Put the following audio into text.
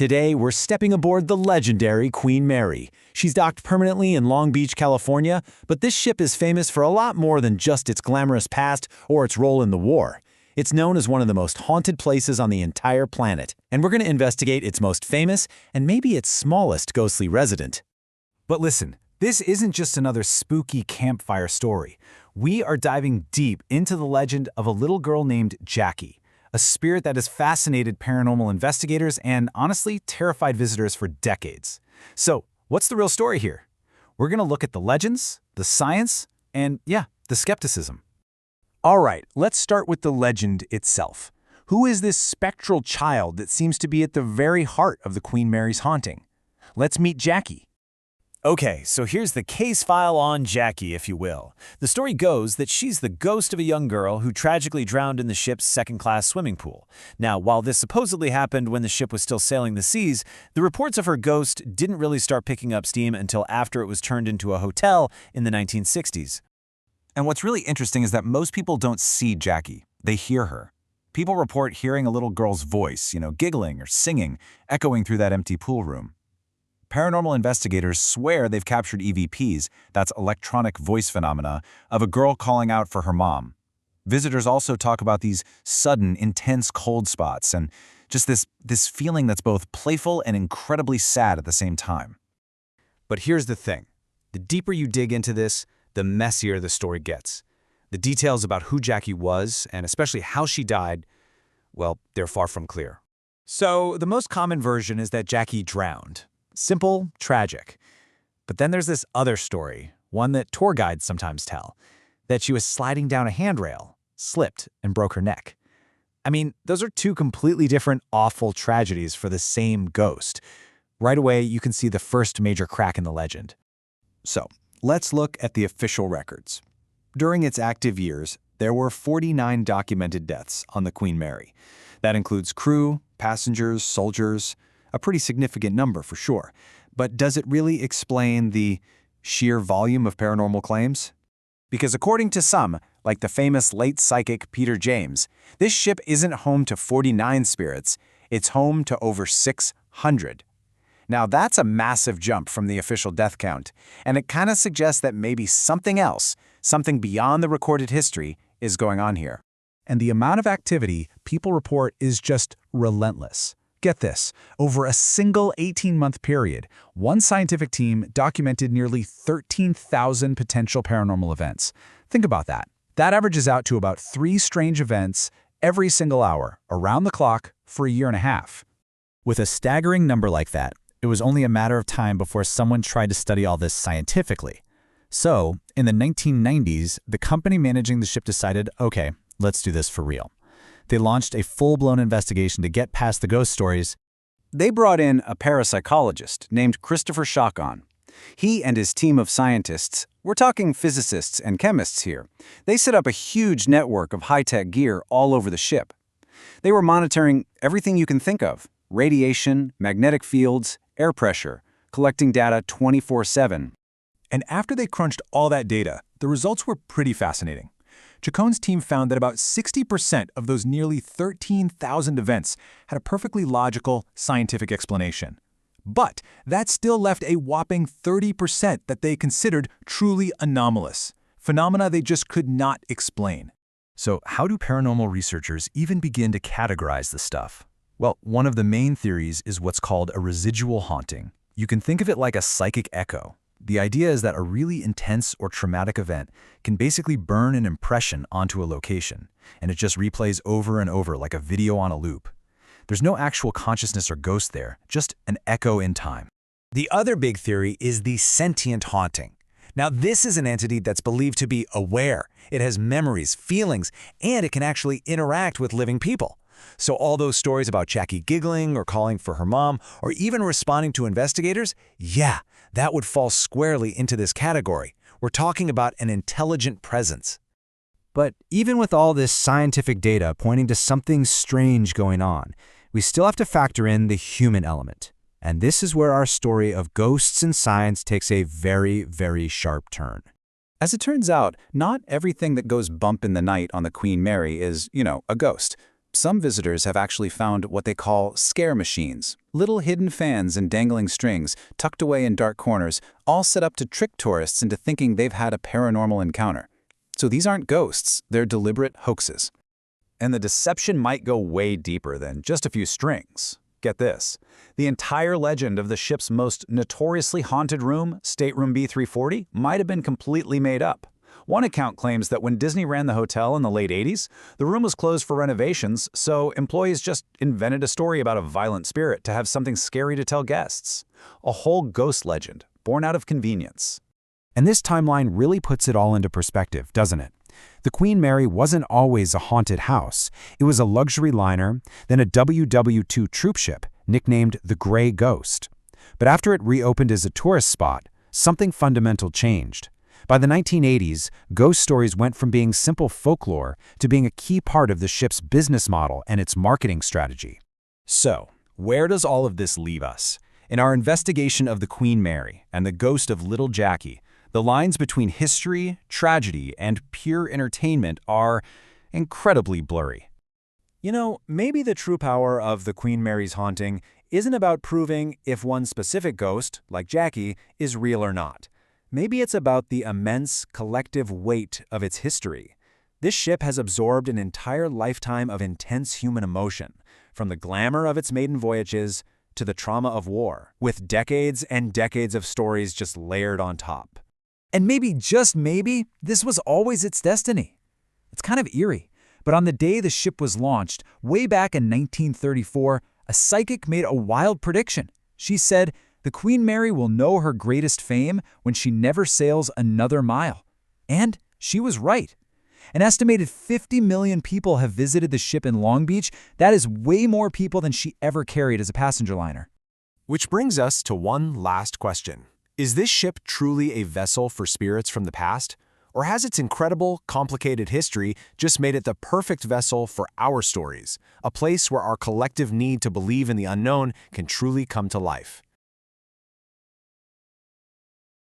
Today, we're stepping aboard the legendary Queen Mary. She's docked permanently in Long Beach, California, but this ship is famous for a lot more than just its glamorous past or its role in the war. It's known as one of the most haunted places on the entire planet, and we're going to investigate its most famous and maybe its smallest ghostly resident. But listen, this isn't just another spooky campfire story. We are diving deep into the legend of a little girl named Jackie, a spirit that has fascinated paranormal investigators and, honestly, terrified visitors for decades. So, what's the real story here? We're going to look at the legends, the science, and, the skepticism. All right, let's start with the legend itself. Who is this spectral child that seems to be at the very heart of the Queen Mary's haunting? Let's meet Jackie. Okay, so here's the case file on Jackie, if you will. The story goes that she's the ghost of a young girl who tragically drowned in the ship's second-class swimming pool. Now, while this supposedly happened when the ship was still sailing the seas, the reports of her ghost didn't really start picking up steam until after it was turned into a hotel in the 1960s. And what's really interesting is that most people don't see Jackie, they hear her. People report hearing a little girl's voice, giggling or singing, echoing through that empty pool room. Paranormal investigators swear they've captured EVPs, that's electronic voice phenomena, of a girl calling out for her mom. Visitors also talk about these sudden, intense cold spots and just this feeling that's both playful and incredibly sad at the same time. But here's the thing. The deeper you dig into this, the messier the story gets. The details about who Jackie was, and especially how she died, well, they're far from clear. So, the most common version is that Jackie drowned. Simple, tragic. But then there's this other story, one that tour guides sometimes tell, that she was sliding down a handrail, slipped, and broke her neck. I mean, those are two completely different, awful tragedies for the same ghost. Right away, you can see the first major crack in the legend. So, let's look at the official records. During its active years, there were 49 documented deaths on the Queen Mary. That includes crew, passengers, soldiers, a pretty significant number for sure. But does it really explain the sheer volume of paranormal claims? Because according to some, like the famous late psychic Peter James, this ship isn't home to 49 spirits, it's home to over 600. Now that's a massive jump from the official death count, and it kind of suggests that maybe something else, something beyond the recorded history, is going on here. And the amount of activity people report is just relentless. Get this, over a single 18-month period, one scientific team documented nearly 13,000 potential paranormal events. Think about that. That averages out to about 3 strange events every single hour, around the clock, for a year and a half. With a staggering number like that, it was only a matter of time before someone tried to study all this scientifically. So, in the 1990s, the company managing the ship decided, okay, let's do this for real. They launched a full-blown investigation to get past the ghost stories. They brought in a parapsychologist named Christopher Chacon. He and his team of scientists, we're talking physicists and chemists here, they set up a huge network of high-tech gear all over the ship. They were monitoring everything you can think of: radiation, magnetic fields, air pressure, collecting data 24/7. And after they crunched all that data, the results were pretty fascinating. Chacon's team found that about 60% of those nearly 13,000 events had a perfectly logical, scientific explanation. But that still left a whopping 30% that they considered truly anomalous, phenomena they just could not explain. So how do paranormal researchers even begin to categorize this stuff? Well, one of the main theories is what's called a residual haunting. You can think of it like a psychic echo. The idea is that a really intense or traumatic event can basically burn an impression onto a location, and it just replays over and over like a video on a loop. There's no actual consciousness or ghost there, just an echo in time. The other big theory is the sentient haunting. Now, this is an entity that's believed to be aware. It has memories, feelings, and it can actually interact with living people. So all those stories about Jackie giggling or calling for her mom or even responding to investigators, that would fall squarely into this category. We're talking about an intelligent presence. But even with all this scientific data pointing to something strange going on, we still have to factor in the human element. And this is where our story of ghosts and science takes a very, very sharp turn. As it turns out, not everything that goes bump in the night on the Queen Mary is, a ghost. Some visitors have actually found what they call scare machines, little hidden fans and dangling strings tucked away in dark corners, all set up to trick tourists into thinking they've had a paranormal encounter. So these aren't ghosts, they're deliberate hoaxes. And the deception might go way deeper than just a few strings. Get this. The entire legend of the ship's most notoriously haunted room, Stateroom B340, might have been completely made up. One account claims that when Disney ran the hotel in the late 80s, the room was closed for renovations, so employees just invented a story about a violent spirit to have something scary to tell guests. A whole ghost legend, born out of convenience. And this timeline really puts it all into perspective, doesn't it? The Queen Mary wasn't always a haunted house. It was a luxury liner, then a WWII troopship, nicknamed the Gray Ghost. But after it reopened as a tourist spot, something fundamental changed. By the 1980s, ghost stories went from being simple folklore to being a key part of the ship's business model and its marketing strategy. So, where does all of this leave us? In our investigation of the Queen Mary and the ghost of little Jackie, the lines between history, tragedy, and pure entertainment are incredibly blurry. You know, maybe the true power of the Queen Mary's haunting isn't about proving if one specific ghost, like Jackie, is real or not. Maybe it's about the immense collective weight of its history. This ship has absorbed an entire lifetime of intense human emotion, from the glamour of its maiden voyages to the trauma of war, with decades and decades of stories just layered on top. And maybe, just maybe, this was always its destiny. It's kind of eerie, but on the day the ship was launched, way back in 1934, a psychic made a wild prediction. She said, "The Queen Mary will know her greatest fame when she never sails another mile." And she was right. An estimated 50 million people have visited the ship in Long Beach. That is way more people than she ever carried as a passenger liner. Which brings us to one last question. Is this ship truly a vessel for spirits from the past? Or has its incredible, complicated history just made it the perfect vessel for our stories, a place where our collective need to believe in the unknown can truly come to life?